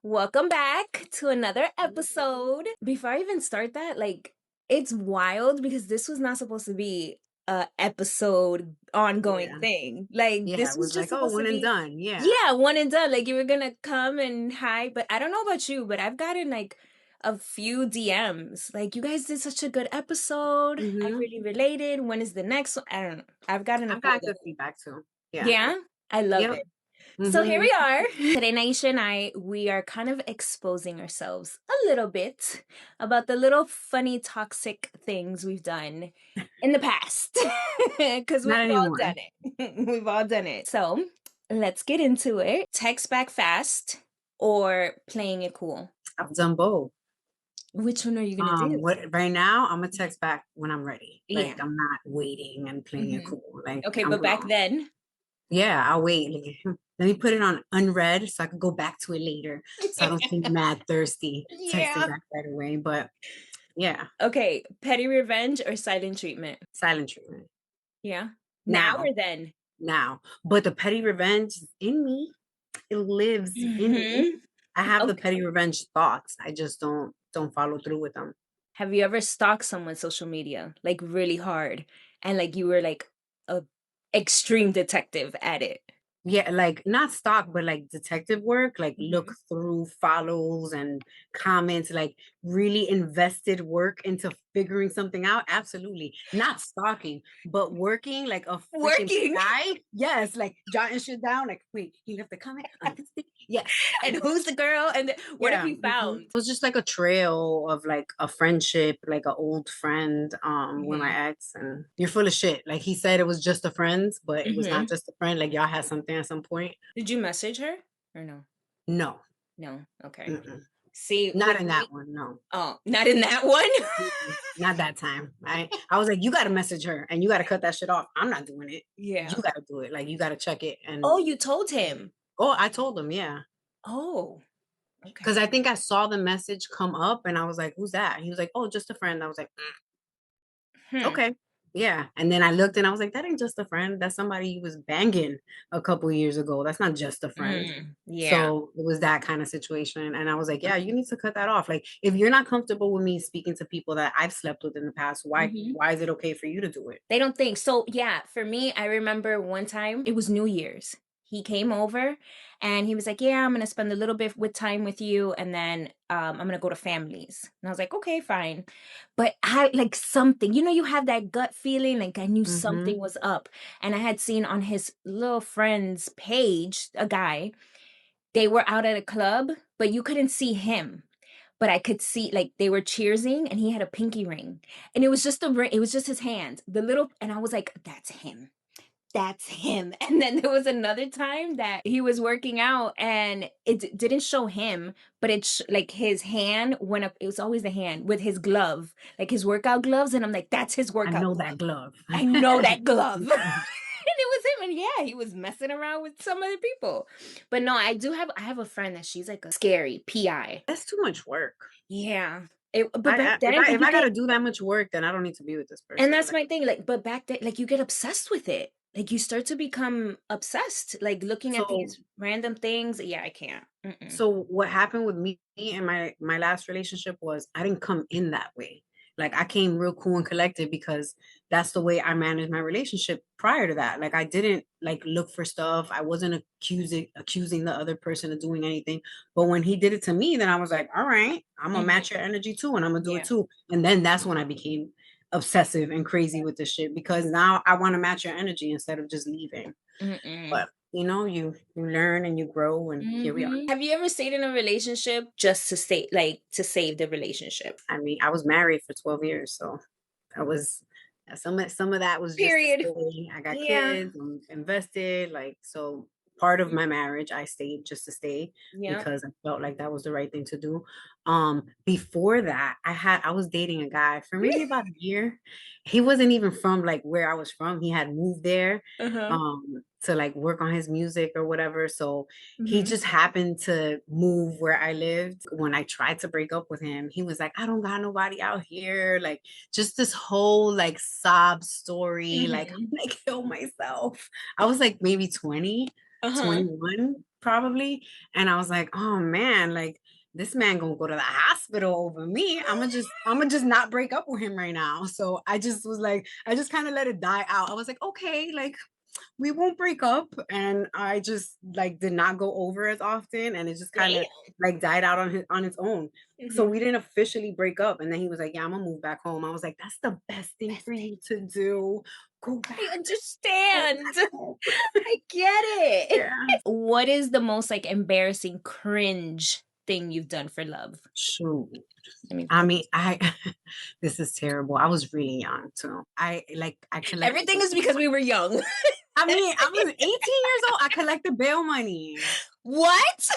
Welcome back to another episode. Before I even start that, it's wild because this was not supposed to be a episode ongoing Yeah. thing. Like Yeah, this it was was just like, oh, supposed to one and be done. Yeah. yeah, one and done. Like you were gonna come and hi, but I don't know about you, but I've gotten like a few DMs. Like you guys did such a good episode. I hmm really related. When is the next one? I don't know. I've gotten a I've few of got those. good feedback too. Yeah. Yeah, I love Yep. it. So here hmm we are. Today, Naisha and we are kind of exposing ourselves a little bit about the little funny, toxic things we've done in the past. Because we've Not all done anymore. it. We've all done it. So let's get into it. Text back fast or playing it cool? I've done both. Which one are you going to do? What right now I'm gonna text back when I'm ready. Yeah. Like I'm not waiting and playing it hmm cool. Like Okay, I'm but back grown. then, Yeah, I'll wait. Like, let me put it on unread so I could go back to it later. So I don't seem mad thirsty texting yeah. back right away. But yeah, Okay, petty revenge or silent treatment? silent treatment. Yeah. Now Now, or then? now. But the petty revenge is in me. It lives in me. hmm I have the Okay. petty revenge thoughts. I just don't follow through with them. Have you ever stalked someone's social media like really hard and like you were like a extreme detective at it? Yeah, like not stalk, but like detective work, like look Mhm. through follows and comments, like really invested work into figuring something out. Absolutely. Not stalking, but working like a freaking Working. PI. Yes, like jotting shit down. Like, wait, he left a comment on this thing. Yes. And who's the girl? And what have Yeah. you found? It was just like a trail of like a friendship, like an old friend, with hmm my ex, and you're full of shit. Like he said it was just a friend, but it was not hmm just a friend. Like y'all had something at some point. Did you message her or no? No. No. Okay. Mm-mm. See, Not with in me, that one. No. oh, not in that one. Mm-mm. Not that time. I was like, you gotta message her and you gotta cut that shit off. I'm not doing it. You Yeah. gotta do it. Like you gotta check it. Oh, And you told him. oh, I told him, yeah. Oh, Because okay. I think I saw the message come up and I was like, who's that? He was like, oh, just a friend. I was like, Hmm. okay. Yeah. And then I looked and I was like, that ain't just a friend. That's somebody you was banging a couple years ago. That's not just a friend. Yeah. So it was that kind of situation. And I was like, yeah, you need to cut that off. Like if you're not comfortable with me speaking to people that I've slept with in the past, why Mhm. why is it okay for you to do it? They don't think. So, yeah, for me, I remember one time, it was New Year's. He came over and he was like, "Yeah, I'm gonna spend a little bit with time with you, and then I'm gonna go to families." And I was like, "Okay, fine." But I like something, you have that gut feeling, like I knew Mm-hmm. something was up. And I had seen on his little friend's page, a guy, they were out at a club, but you couldn't see him. But I could see like they were cheersing and he had a pinky ring. And it was just a ring, it was just his hand. The little and I was like, that's him. That's him. And then there was another time that he was working out and didn't show him, but like his hand went up. It was always the hand with his glove, like his workout gloves. And I'm like, that's his I workout know glove. that glove. I know that glove. And it was him. And yeah, he was messing around with some other people. But no, I have a friend that she's like a scary PI. That's too much work. Yeah. But back If then, I if you I get gotta do that much work, then I don't need to be with this and person. that's Like, my thing, like, but back then, like, you get obsessed with it. Like, you start to become obsessed, like, looking at so these random things. Yeah, I can't. Mm-mm. so what happened with me and my last relationship was I didn't come in that way. Like I came real cool and collected because that's the way I managed my relationship prior to that. Like I didn't like look for stuff. I wasn't accusing the other person of doing anything. But when he did it to me, then I was like, all right, I'm gonna Mhm. match your energy too, and I'm gonna do it Yeah. too. And then that's when I became obsessive and crazy with this shit because now I want to match your energy instead of just leaving. Mm-mm. But you learn and you grow, and here we are. Have you ever stayed in a relationship just to stay, like, to save the relationship? I mean, I was married for 12 years, so that was some of that was just to Period. stay. I got Yeah. kids, I'm invested, like so part of my marriage I stayed just to stay Yeah. because I felt like that was the right thing to do. Before that, I was dating a guy for maybe about a year. He wasn't even from like where I was from. He had moved there Uh-huh. to like work on his music or whatever. So he Mhm. just happened to move where I lived. When I tried to break up with him, he was like, I don't got nobody out here. Like, just this whole like sob story. Like, I'm Mhm. gonna kill myself. I was like maybe 20. Uh-huh. 21 probably, and I was like, "Oh, man, like, this man gonna go to the hospital over me. Imma just not break up with him right now." So, I just was like I just kinda let it die out. I was like, "Okay, like, we won't break up," and I just, like, did not go over as often, and it just kinda, Damn. like, died out on its own. So, Mhm. we didn't officially break up, and then he was like, "Yeah, Imma move back home." I was like, "That's the best thing Best for thing. you to do. Go I back. Go understand. back home." I get it. Yeah. What is the most, like, embarrassing cringe thing you've done for love? Shoot. Let me I put mean, I this is terrible. I was really young too. I collected everything is because we were young. I mean, I was 18 years old. I collected bail money. What?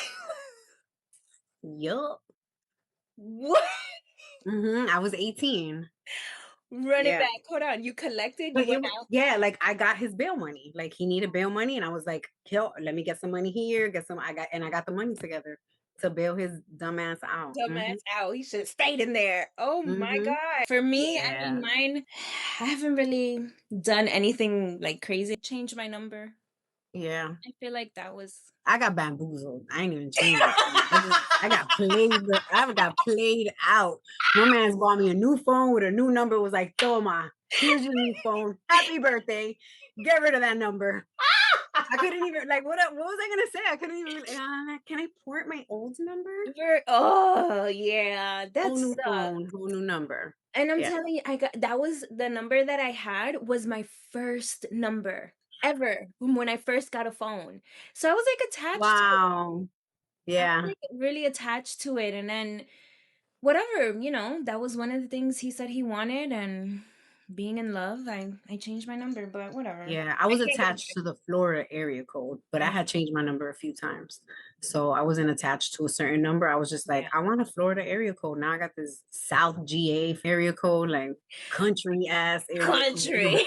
Yup. What? I was 18. Run it Yeah. back. Hold on. You collected, you But went it was out. yeah, like I got his bail money. Like he needed bail money, and I was like, "Kill, let me get some money here, get some." I got the money together to bail his dumb ass out. Dumbass out. He should have stayed in there. Oh my Hmm. god. For me, I Yeah. mean, mine, I haven't really done anything like crazy. Changed my number. Yeah. I feel like that was. I got bamboozled. I ain't even changed it. I got I got played out. My man's bought me a new phone with a new number, was like, Toma, here's your new phone. Happy birthday. Get rid of that number. I couldn't even like what was I gonna say? I couldn't even can I port my old number? Oh yeah, that Whole new sucks. phone, whole new number. And I'm Yeah. telling you, I got that was the number that I had was my first number ever from when I first got a phone. So I was like attached to it. Wow. I was Yeah. like really attached to it. And then whatever, that was one of the things he said he wanted. And being in love, I changed my number, but whatever. Yeah, I I was can't get attached to the Florida area code, but I it had changed my number a few times. So I wasn't attached to a certain number. I was just like, back. I want a Florida area code. Now I got this South GA area code, like country ass area code. Country.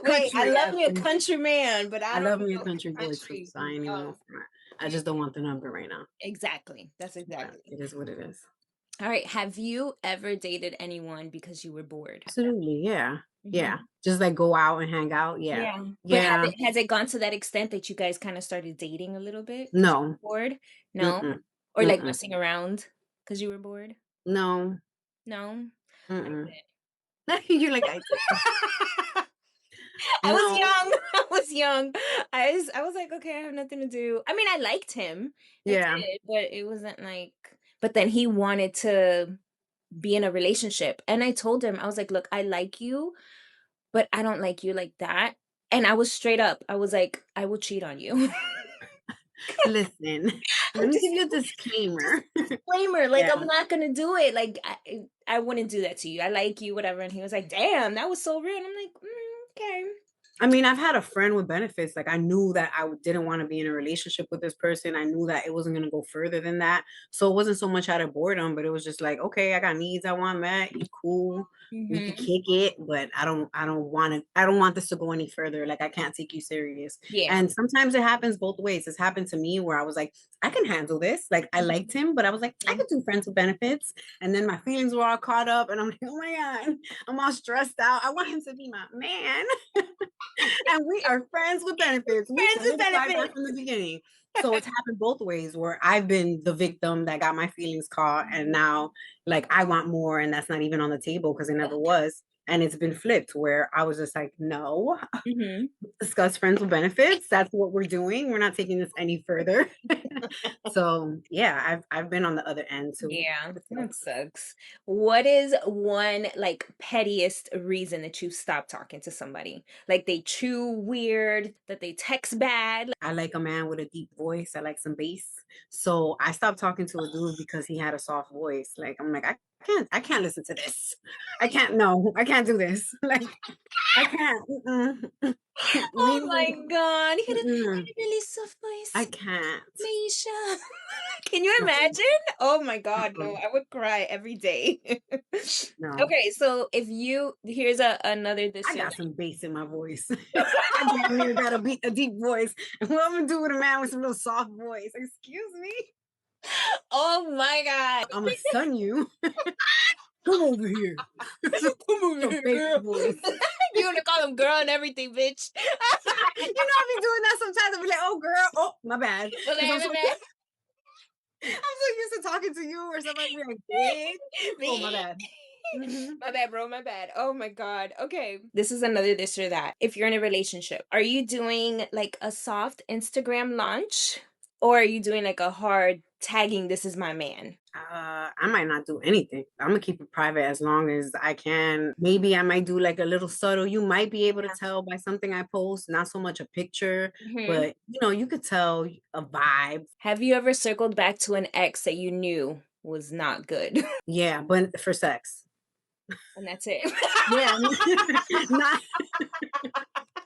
Wait, I Country love ass. me a country man, but I I don't love me a know country boy too, country. so I ain't even gonna front. I just don't want the number right now. Exactly. That's But exactly. it is what it is. All right. Have you ever dated anyone because you were bored? Absolutely, yeah. Yeah. Mhm. Just like go out and hang out. Yeah. Yeah. But Yeah. has it gone to that extent that you guys kind of started dating a little bit because you No. were bored? No? Mm-mm. Or like Mm-mm. messing around because you were bored? No. No? I Mm-mm. did. You're like, I I was no. young. I was young. I was like, okay, I have nothing to do. I mean, I liked him. I Yeah. did, but it wasn't like but then he wanted to be in a relationship. And I told him, I was like, look, I like you, but I don't like you like that. And I was straight up. I was like, I will cheat on you. Listen, let me give Just you a disclaimer. disclaimer, like Yeah. I'm not gonna do it. Like I wouldn't do that to you. I like you, whatever. And he was like, damn, that was so real. And I'm like, okay. I mean, I've had a friend with benefits. Like, I knew that didn't want to be in a relationship with this person. I knew that it wasn't going to go further than that. So it wasn't so much out of boredom, but it was just like, okay, I got needs I want met. You cool. We could Hmm. kick it, but I don't want this to go any further. Like, I can't take you serious. Yeah. And sometimes it happens both ways. It's happened to me where I was like, I can handle this. Like, I liked him, but I was like, I Mhm. could do friends with benefits. And then my feelings were all caught up, and I'm like, oh my God, I'm all stressed out. I want him to be my man. And we are friends with benefits. We Friends with solidified that from the benefits. beginning. So it's happened both ways where I've been the victim that got my feelings caught, and now like I want more, and that's not even on the table because it never was. And it's been flipped where I was just like, no, Hmm. discuss friends with benefits. That's what we're doing. We're not taking this any further. So yeah, I've been on the other end too. Yeah, It that sucks. sucks. What is one like pettiest reason that you stop talking to somebody? Like they chew weird, that they text bad. I like a man with a deep voice. I like some bass. So I stopped talking to a dude because he had a soft voice. Like I'm like, I can't listen to this. I can't no, I can't do this. Like I can't. Mm-mm. Oh Leave my me. god, he had Mm-mm. a really soft I voice. can't. Misha. Can you No, imagine? Oh my god, no, mm-mm. I would cry every day. No. Okay, so if you here's another I decision. got some bass in my voice. I damn near got a deep voice. And what I'm gonna do with a man with some little soft voice? Excuse me. Oh my god. I'm gonna stun you. Come over here. Come over Your here, fake girl. voice. You gonna call him girl and everything, bitch. I be doing that sometimes. I'll be like, oh girl, oh my bad. My Because bad, my bad. I'm so used to talking to you or something. I'll be like, bitch. Oh my bad. Hmm. My bad, bro. My bad. Oh my God. Okay. This is another this or that. If you're in a relationship, are you doing like a soft Instagram launch or are you doing like a hard tagging, this is my man? I might not do anything. I'm gonna keep it private as long as I can. Maybe I might do like a little subtle. You might be able to tell by something I post, not so much a picture, Hmm. but you could tell a vibe. Have you ever circled back to an ex that you knew was not good? Yeah, but for sex. And that's it. Yeah, not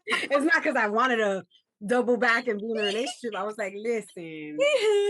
it's not because I wanted to double back and be in a relationship. I was like, listen,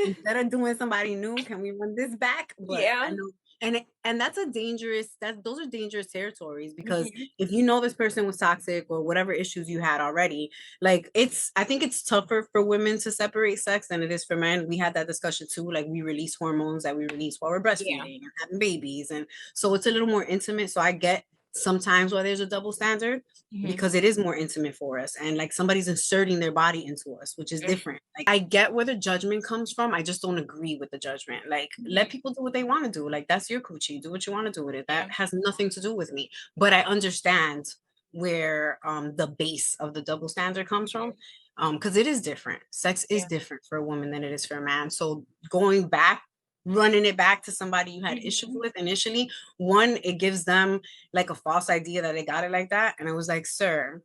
instead of doing somebody new, can we run this back? But I Yeah. know, and that's a dangerous. That those are dangerous territories because Mhm. if you know this person was toxic or whatever issues you had already, like I think it's tougher for women to separate sex than it is for men. We had that discussion too. Like we release hormones that we release while we're Yeah. breastfeeding and having babies, and so it's a little more intimate. So I get sometimes why there's a double standard Mhm. because it is more intimate for us and like somebody's inserting their body into us, which is Mm. different. Like I get where the judgment comes from, I just don't agree with the judgment. Like let Mhm. people do what they want to do. Like that's your coochie, do what you want to do with it. Yeah. That has nothing to do with me. But I understand where the base of the double standard comes from, because it is different. Sex is Yeah. different for a woman than it is for a man. So going back, running it back to somebody you had issues Mhm. with initially, one, it gives them like a false idea that they got it like that. And I was like, sir,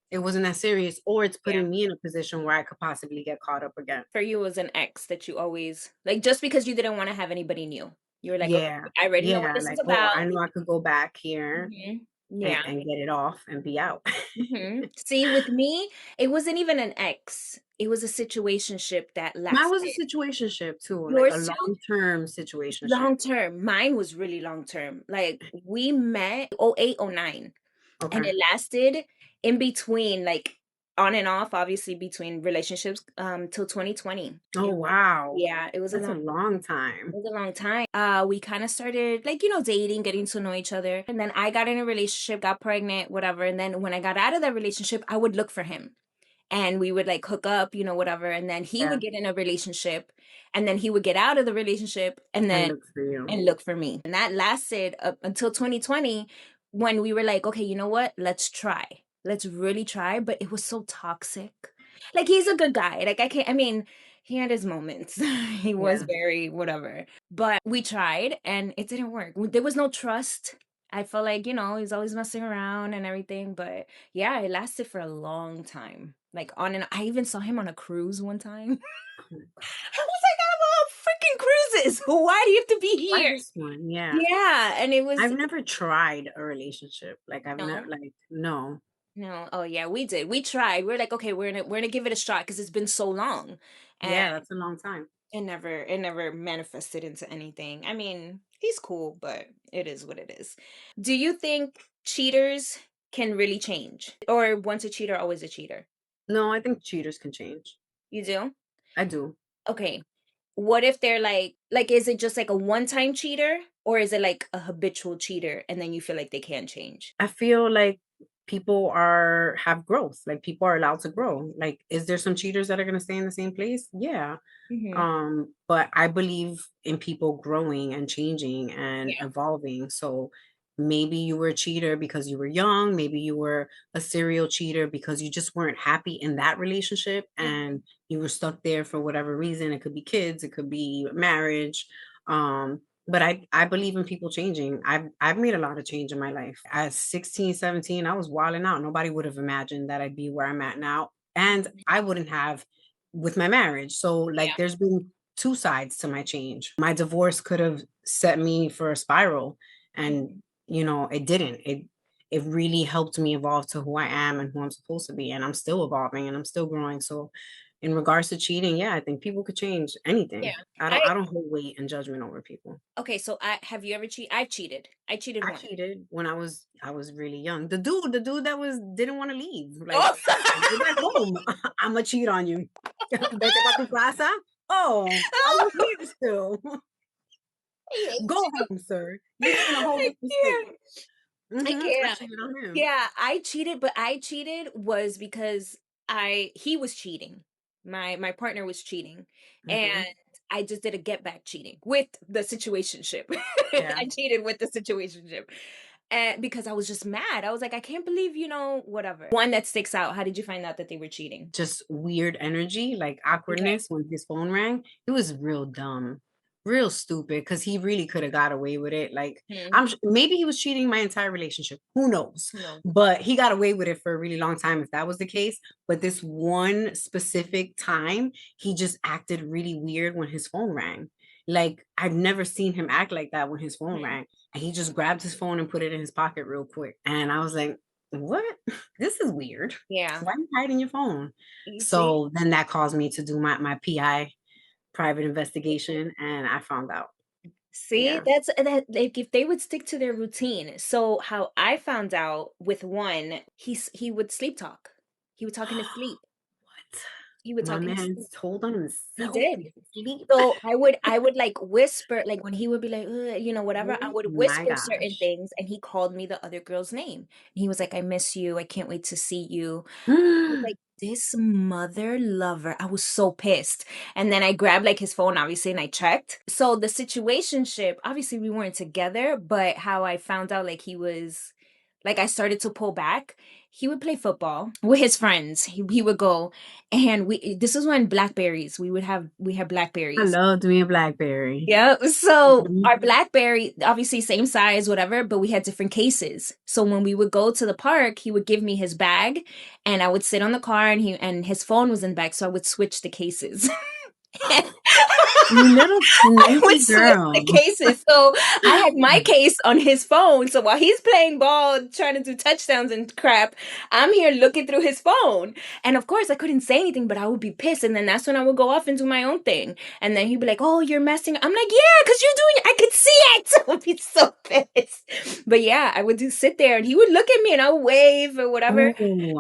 it wasn't that serious, or it's Yeah. putting me in a position where I could possibly get caught up again. For you, it was an ex that you always like just because you didn't want to have anybody new. You were like, okay, Yeah. I already know what Yeah. this is Like, oh, about. I know I could go back here Mhm. and, Yeah. and get it off and be out. See, with me, it wasn't even an ex. It was a situationship that Mine was a lasted. situationship too, like a Yours too? long-term situationship. Long term. Mine was really long term. Like we met 08, 09, and Okay. it lasted in between, like on and off, obviously between relationships, till 2020. Oh, wow. Yeah, it was a That's a long long it time. was a long time. We kind of started like, dating, getting to know each other. And then I got in a relationship, got pregnant, whatever. And then when I got out of that relationship, I would look for him and we would like hook up, whatever. And then he Yeah. would get in a relationship and then he would get out of the relationship And look for you. and look for me. And that lasted up until 2020 when we were like, okay, you know what? Let's try. Let's really try. But it was so toxic. Like he's a good guy. Like I can't, I mean, he had his moments. He was Yeah. very whatever. But we tried and it didn't work. There was no trust. I felt like, he's always messing around and everything. But yeah, it lasted for a long time. Like on and I even saw him on a cruise one time. Oh my God. I was like, out of all freaking cruises, why do you have to be Why here? this one? Yeah. Yeah, and it was I've never tried a relationship. Like I've never no, like no. no. Oh yeah, we did. We tried. We're like, okay, we're gonna give it a shot because it's been so long, and Yeah, that's a long time. it never manifested into anything. I mean, he's cool, but it is what it is. Do you think cheaters can really change, or once a cheater, always a cheater? No, I think cheaters can change. You do? I do. Okay. What if they're like, is it just like a one-time cheater, or is it like a habitual cheater, and then you feel like they can change? I feel like people are have growth. Like people are allowed to grow. Like, is there some cheaters that are gonna stay in the same place? Yeah. Mhm. But I believe in people growing and changing and Yeah. evolving. So maybe you were a cheater because you were young, maybe you were a serial cheater because you just weren't happy in that relationship Mhm. and you were stuck there for whatever reason. It could be kids, it could be marriage. But I believe in people changing. I've made a lot of change in my life. At 16, 17, I was wilding out. Nobody would have imagined that I'd be where I'm at now. And I wouldn't have with my marriage. So like Yeah. there's been two sides to my change. My divorce could have set me for a spiral and Mhm. it didn't. It really helped me evolve to who I am and who I'm supposed to be and I'm still evolving and I'm still growing. So in regards to cheating, yeah, I think people could change anything. Yeah. I don't I I don't hold weight and judgment over people. Okay, so I have you ever I've cheated. I cheated I once. cheated when I was really young. The dude that was didn't want to leave. Like, Oh, go back home. I'ma cheat on you. Vete pa tu casa. Oh, why are you here still? I hate Go you. home, sir. You're getting a whole I different state. can't. I I can't. cheated on him. Yeah, I cheated, but I cheated was because he was cheating. My partner was cheating, and Mhm. I just did a get back cheating with the situationship. Yeah. I cheated with the situationship. And because I was just mad. I was like, I can't believe, whatever. One that sticks out. How did you find out that they were cheating? Just weird energy, like Okay. awkwardness when his phone rang. It was real dumb, real stupid because he really could have got away with it. Like, Hmm. maybe he was cheating my entire relationship. Who knows? No. But he got away with it for a really long time if that was the case. But this one specific time, he just acted really weird when his phone rang. Like, I've never seen him act like that when his phone Hmm. rang. And he just grabbed his phone and put it in his pocket real quick. And I was like, what? This is weird. Yeah. Why are you hiding your phone? You see? So then that caused me to do my PI, private investigation, and I found out. See, Yeah. that's that like if they would stick to their routine. So how I found out with one, he would sleep talk. He would talk in his sleep. What? He would My talk in his man sleep. told on He himself did. in his sleep. So I would like whisper, like when he would be like, "Ugh," whatever, I Oh would my whisper certain gosh. things, and he called me the other girl's name. And he was like, "I miss you. I can't wait to see you." I was like, this mother lover. I was so pissed. And then I grabbed like his phone, obviously, and I checked. So the situationship, obviously, we weren't together, but how I found out like he was, like, I started to pull back. He would play football with his friends. He would go, and this is when Blackberries, we had I Blackberries. loved me a Blackberry. Yeah. So Mhm. our BlackBerry, obviously same size, whatever, but we had different cases. So when we would go to the park, he would give me his bag and I would sit on the car and his phone was in the back. So I would switch the cases. You little I would sneaky switch the girl. cases. So I had my case on his phone. So while he's playing ball, trying to do touchdowns and crap, I'm here looking through his phone. And of course, I couldn't say anything, but I would be pissed. And then that's when I would go off and do my own thing. And then he'd be like, "Oh, you're messing." I'm like, "Yeah, because you're doing it. I could see it." I would be so pissed. But yeah, I would just sit there and he would look at me and I would wave or whatever. Oh,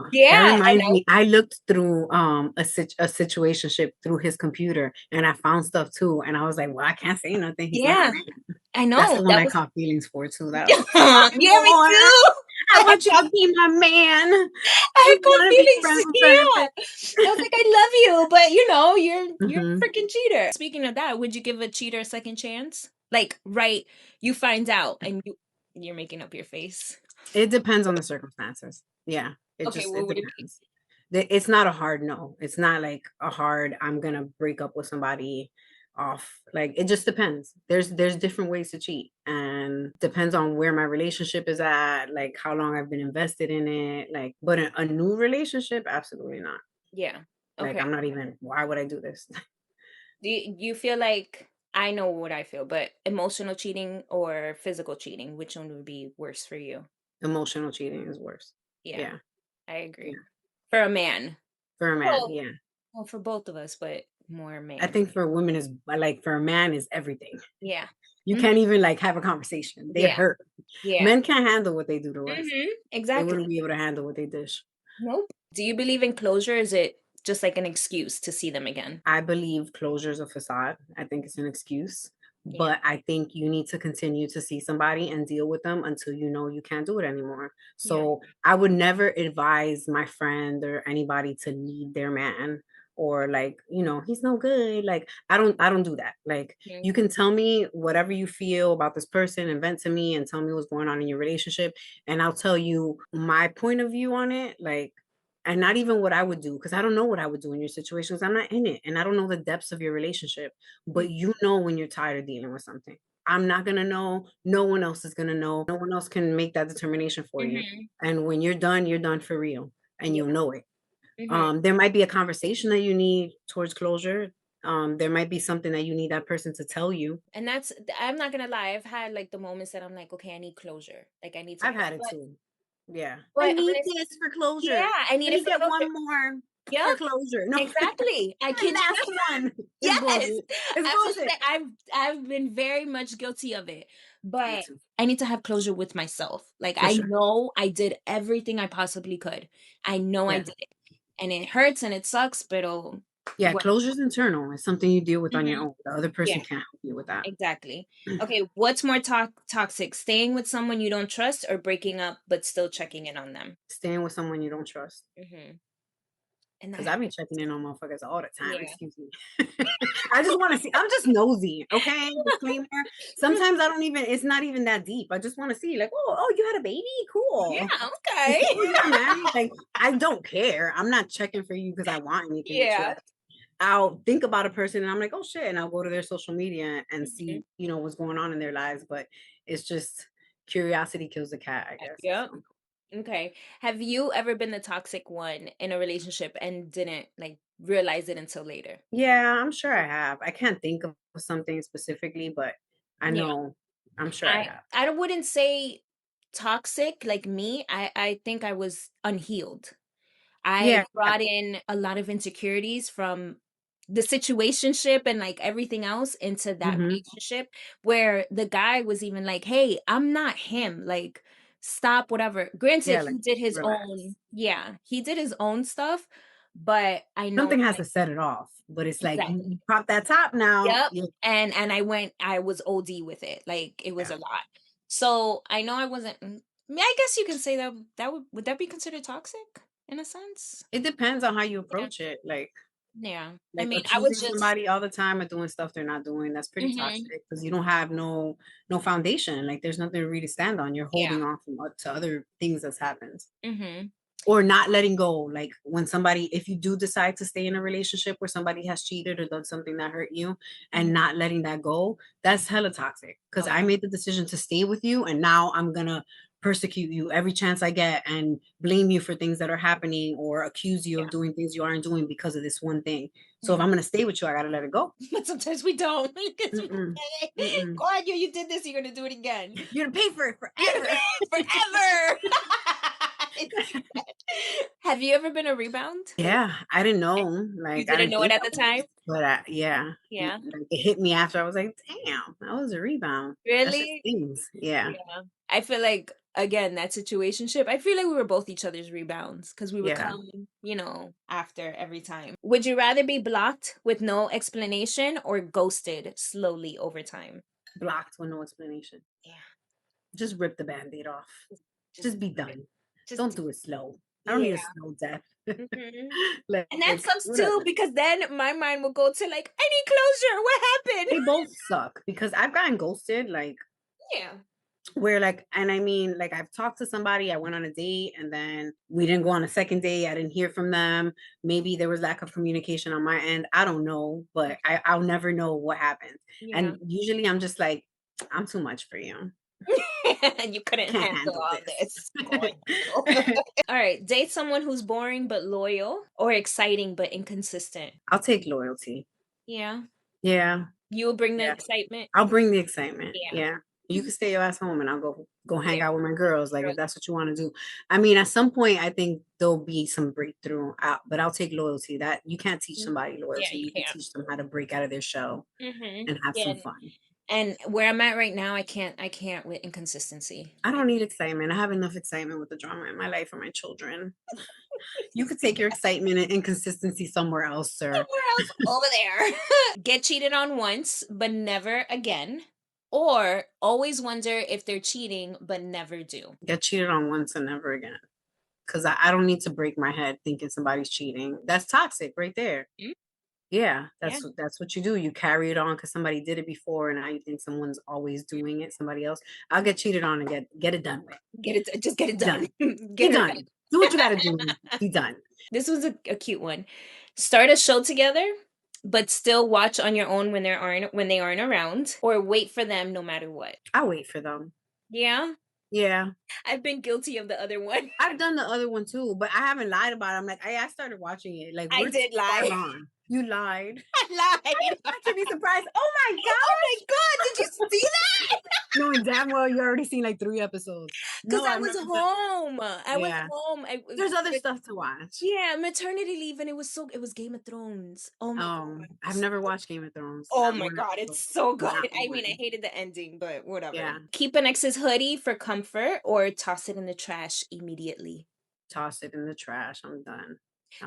that Yeah. And reminds me. I looked through a situationship through his computer and I found stuff too. And I was like, well, I can't say nothing. He's not my yeah, man. I That's know. the one That I was, caught feelings for too. That I was like, yeah, stop me more. too. I I want you to be my man. I We had good want to be feelings. friends with Yeah. benefits. I was like, I love you, but you're Hmm. a freaking cheater. Speaking of that, would you give a cheater a second chance? Like, right, you find out and you're making up your face. It depends on the circumstances. Yeah, Okay, it what would it be? depends. It's not a hard no. It's not like a hard I'm gonna break up with somebody off. Like it just depends. There's different ways to cheat and depends on where my relationship is at, like how long I've been invested in it. Like, but a new relationship, absolutely not. Yeah. Like Okay. I'm not even. Why would I do this? Do you feel like I know what I feel, but emotional cheating or physical cheating, which one would be worse for you? Emotional cheating is worse. Yeah, Yeah, I agree. yeah. For a man. For a man, Well, yeah. well, for both of us, but more I man. think for women is like for a man is everything. Yeah. You Mhm. can't even like have a conversation. They Yeah. hurt. Yeah. Men can't handle what they do to us. They Exactly. wouldn't be able to handle what they dish. Nope. Do you believe in closure? Is it just like an excuse to see them again? I believe closure is a facade. I think it's an excuse. Yeah. But I think you need to continue to see somebody and deal with them until you know you can't do it anymore. Yeah. So I would never advise my friend or anybody to leave their man or like, he's no good. Like I don't do that. Like Mhm. you can tell me whatever you feel about this person and vent to me and tell me what's going on in your relationship and I'll tell you my point of view on it. Like and not even what I would do, because I don't know what I would do in your situation, 'cause I'm not in it, and I don't know the depths of your relationship. Mhm. But you know when you're tired of dealing with something. I'm not gonna know. No one else is gonna know. No one else can make that determination for you. Mhm. And when you're done for real, and Yeah. you'll know it. Mhm. There might be a conversation that you need towards closure. There might be something that you need that person to tell you. And I'm not gonna lie, I've had like the moments that I'm like, okay, I need closure. Like I need to I've had it but too. Yeah. I but need honest, this for closure. yeah, I need Let it me for get closure. one more for Yep, closure. No, exactly. I the kid you last not. one is Yes. bullshit. It's I was bullshit. like, I've been very much guilty of it. Me But too. I need to have closure with myself. Like For I sure. know I did everything I possibly could. I know I Yeah. did it. And it hurts and it sucks, but Yeah. what Closure's internal. It's something you deal with on your Mhm. own. The other person Yeah, can't help you with that. exactly. Okay, what's more toxic? Staying with someone you don't trust or breaking up but still checking in on them? Staying with someone you don't trust. Mhm. And that Cause I be happens. checking in on motherfuckers all the time. Yeah. Excuse me. I just want to see. I'm just nosy. Okay. Disclaimer. Sometimes I don't even. It's not even that deep. I just want to see. Like, oh, you had a baby. Cool. Yeah, okay. Oh, you got married. Like, I don't care. I'm not checking for you because I want anything with you. Yeah. I'll think about a person and I'm like, oh shit, and I'll go to their social media and Mhm. see, what's going on in their lives. But it's just curiosity kills the cat, I guess. Yep. So. Okay. Have you ever been the toxic one in a relationship and didn't like realize it until later? Yeah, I'm sure I have. I can't think of something specifically, but I Yeah. know I'm sure I I have. I wouldn't say toxic like me. I think I was unhealed. I Yeah. brought in a lot of insecurities from the situationship and like everything else into that Hmm. relationship where the guy was even like, "Hey, I'm not him. Like, stop whatever." Granted, Yeah, like he did his own, relax. yeah, he did his own stuff, but I know Something has like to set it off. But it's like you exactly. pop that top now. Yep. Yeah. And I was OD with it. Like it was Yeah. a lot. So I know I wasn't I guess you can say that would that be considered toxic in a sense? It depends on how you Yeah. approach it. Like Yeah. I Like mean, I accusing was just somebody all the time of doing stuff they're not doing, that's pretty mhm. toxic because you don't have no foundation. Like there's nothing really to stand on. You're Yeah. holding on to other things that's happened. Mhm. Or not letting go. Like when somebody, if you do decide to stay in a relationship where somebody has cheated or done something that hurt you and Mhm. not letting that go, that's hella toxic. Because Oh, I made the decision to stay with you and now I'm gonna persecute you every chance I get and blame you for things that are happening or accuse you yeah. of doing things you aren't doing because of this one thing. So if Mhm. I'm gonna stay with you, I gotta let it go. But sometimes we don't because we Mm-mm, say, mm-mm. God, you did this, you're gonna do it again. You're gonna pay for it Yeah, forever. forever. Have you ever been a rebound? Yeah, I didn't know. You Like, I didn't didn't know it think at I the time? was, but yeah, Yeah. like it hit me after. I was like, "Damn, that was a rebound." That's just Really? things. Yeah, Yeah. I feel like again, that situationship, I feel like we were both each other's rebounds because we would yeah. come, after every time. Would you rather be blocked with no explanation or ghosted slowly over time? Blocked with no explanation. Yeah. Just rip the band-aid off. Just just Just be do it. done. Just Don't do do it slow. I don't yeah. need a slow death. Mhm. And that Like sucks too whatever. because then my mind will go to like, I need closure. What happened? They both suck because I've gotten ghosted. Like Yeah. where like and I mean like I've talked to somebody, I went on a date and then we didn't go on a second date. I didn't hear from them. Maybe there was lack of communication on my end. I don't know, but I'll never know what happened. Yeah. And usually I'm just like, I'm too much for you. And you couldn't Can't handle handle all this. this going through. All right. Date someone who's boring but loyal or exciting but inconsistent. I'll take loyalty. Yeah. Yeah. You will bring the Yeah. excitement. I'll bring the excitement. Yeah. Yeah. You can stay your ass home and I'll go hang Yeah. out with my girls, like True. if that's what you want to do. I mean, at some point I think there'll be some breakthrough out, but I'll take loyalty. That you can't teach Mm, somebody yeah, loyalty. you You can can't. teach them how to break out of their shell and have Yeah. some fun. And where I'm at right now, I can't with inconsistency. I don't need excitement. I have enough excitement with the drama in my life and my children. You could take your excitement and inconsistency somewhere else, sir. Somewhere else over there. Get cheated on once, but never again. Or always wonder if they're cheating, but never do. Get cheated on once and never again. Because I don't need to break my head thinking somebody's cheating. That's toxic right there. Mm, Yeah, yeah. that's what you do. You carry it on because somebody did it before, and now you think someone's always doing it. Somebody else. I'll get cheated on and get it done with. Just get it done. Done. Be Get her done. done. Do what you got to do. Be done. This was a cute one. Start a show together, but still watch on your own when they aren't around, or wait for them no matter what. I'll wait for them. Yeah, Yeah, I've been guilty of the other one. I've done the other one too, but I haven't lied about it. I'm like, I started watching it. Like I we're too did far lie. gone. You lied. I lied. I should be surprised. Oh my Oh my gosh! god, did you see that? Knowing damn well you already seen like 3 episodes. Because No, I I've was never done. home. I was Yeah, home. there's other stuff to watch. Yeah, maternity leave, and it was Game of Thrones. Oh my god. I've never watched Game of Thrones. Oh Not my one god, it's episode. so good. Not I mean, I one. hated the ending, but whatever. Yeah, Keep an ex's hoodie for comfort or toss it in the trash immediately. toss it in the trash. I'm done.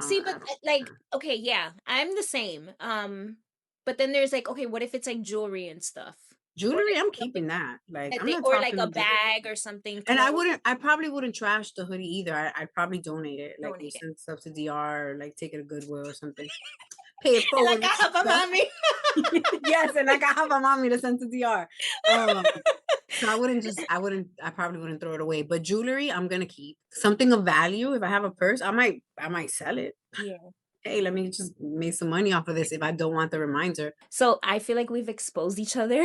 See, I but don't like, care. okay, yeah, I'm the same. But then there's like, okay, what if it's like jewelry and stuff? Jewelry, I'm something keeping that. Like, that I'm they, not or like a talking jewelry. bag or something And close, I probably wouldn't trash the hoodie either. I'd probably donate it. Like, we donate it. send stuff to DR or like take it to Goodwill or something. Pay it And like forward with a some stuff. mommy. Yes, and like I have a mommy to send to DR. So I probably wouldn't throw it away. But jewelry, I'm gonna keep. Something of value. If I have a purse, I might sell it. Yeah. Hey, let me just make some money off of this if I don't want the reminder. So I feel like we've exposed each other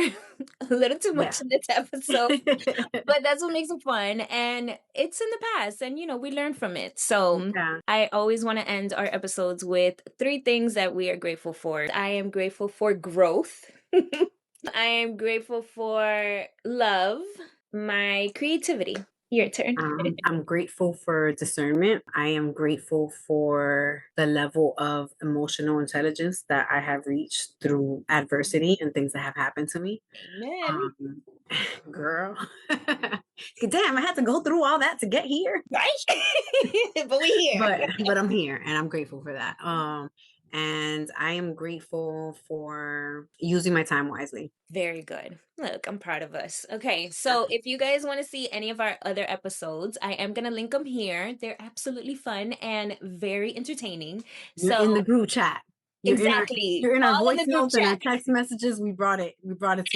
a little too Yeah. much in this episode, but that's what makes it fun. And it's in the past, and we learn from it. So Yeah. I always want to end our episodes with 3 things that we are grateful for. I am grateful for growth. I am grateful for love, my creativity. Your turn. I'm grateful for discernment. I am grateful for the level of emotional intelligence that I have reached through adversity and things that have happened to me. Amen. Um, girl, damn, I had to go through all that to get here. Right? But we here. But I'm here and I'm grateful for that. And I am grateful for using my time wisely. Very good. Look, I'm proud of us. Okay, so if you guys want to see any of our other episodes, I am going to link them here. They're absolutely fun and very entertaining. You're So, in the group chat. exactly, You're in our all in voice the group notes and our chat. text messages. We brought it to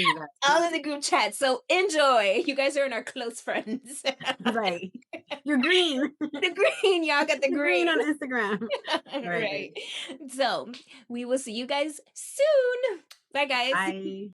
you All guys. in the group chat. So, enjoy. You guys are in our close friends. Right. You're green. The green, y'all got the You're green green. on Instagram. All right, Right. babe. So, we will see you guys soon. Bye, guys. Bye.